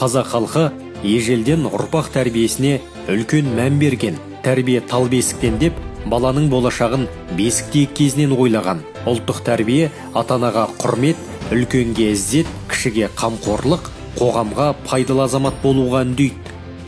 Қазақ халқы ежелден ұрпақ тәрбиесіне үлкен мән берген. Тәрбие тал бесіктен деп, баланың болашағын бесікте кезінен ойлаған. Ұлттық тәрбие ата-анаға құрмет, үлкенге іззет, кішіге қамқорлық, қоғамға пайдалы азамат болуға үндейді.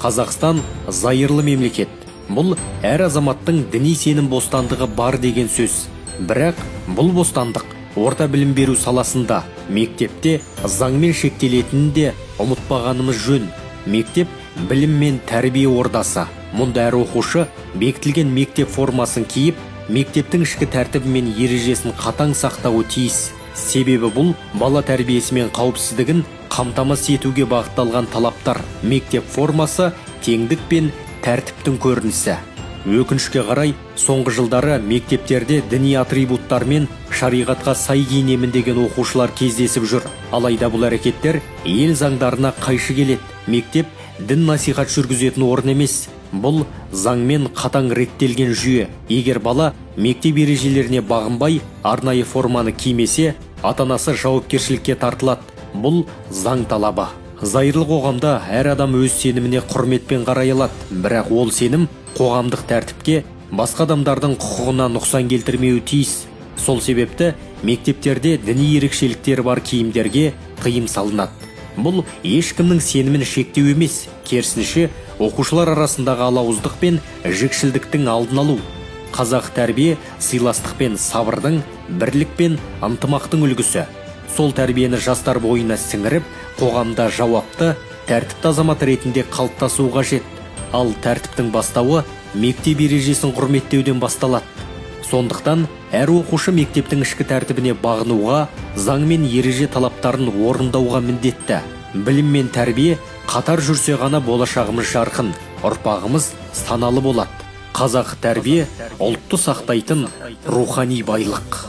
Қазақстан зайырлы мемлекет. Бұл әр азаматтың діни сенім бостандығы бар деген сөз. Бірақ бұл бостандық орта білім беру саласында, мектепте заңмен шектелетінін де ұмытпағанымыз жөн. Мектеп білім мен тәрбие ордасы. Мұнда әр оқушы бекітілген мектеп формасын киіп, мектептің ішкі тәртібі мен ережесін қатаң сақтауы тиіс. Себебі бұл бала тәрбиесі мен қауіпсіздігін қамтамасыз етуге бағытталған талаптар. Мектеп формасы теңдік пен тәртіптің көрінісі. Өкінішке қарай, соңғы жылдары мектептерде діни атрибуттар мен шариғатқа сай киінемін деген оқушылар кездесіп жүр. Алайда бұл әрекеттер ел заңдарына қайшы келеді. Мектеп дін насихат жүргізетін орын емес. Бұл заңмен қатаң реттелген жүйе. Егер бала мектеп ережелеріне бағынбай, арнайы форманы кимесе, ата-анасы жауапкершілікке тартылады. Бұл заң талабы. Зайырлы қоғамда әр адам өз сеніміне құрметпен қарай алады, бірақ ол сенім қоғамдық тәртіпке, басқа адамдардың құқығына нұқсан келтірмеуі тиіс. Сол себепті мектептерде діни ерекшеліктері бар киімдерге тыйым салынады. Бұл ешкімнің сенімін шектеу емес, керісінше оқушылар арасындағы алауыздық пен жікшілдіктің алдын алу. Қазақ тәрбие сыйластық пен сабырдың, бірлік пен ынтымақтың үлгісі. Сол тәрбиені жастар бойына сіңіріп, қоғамда жауапты, тәртіпті азамат ретінде қалыптасу қажет. Ал тәртіптің бастауы мектеп ережесін құрметтеуден басталады. Сондықтан әр оқушы мектептің ішкі тәртібіне бағынуға, заң мен ереже талаптарын орындауға міндетті. Білім мен тәрбие қатар жүрсе ғана болашағымыз жарқын, ұрпағымыз саналы болады. Қазақ тәрбие ұлтты сақтайтын рухани байлық.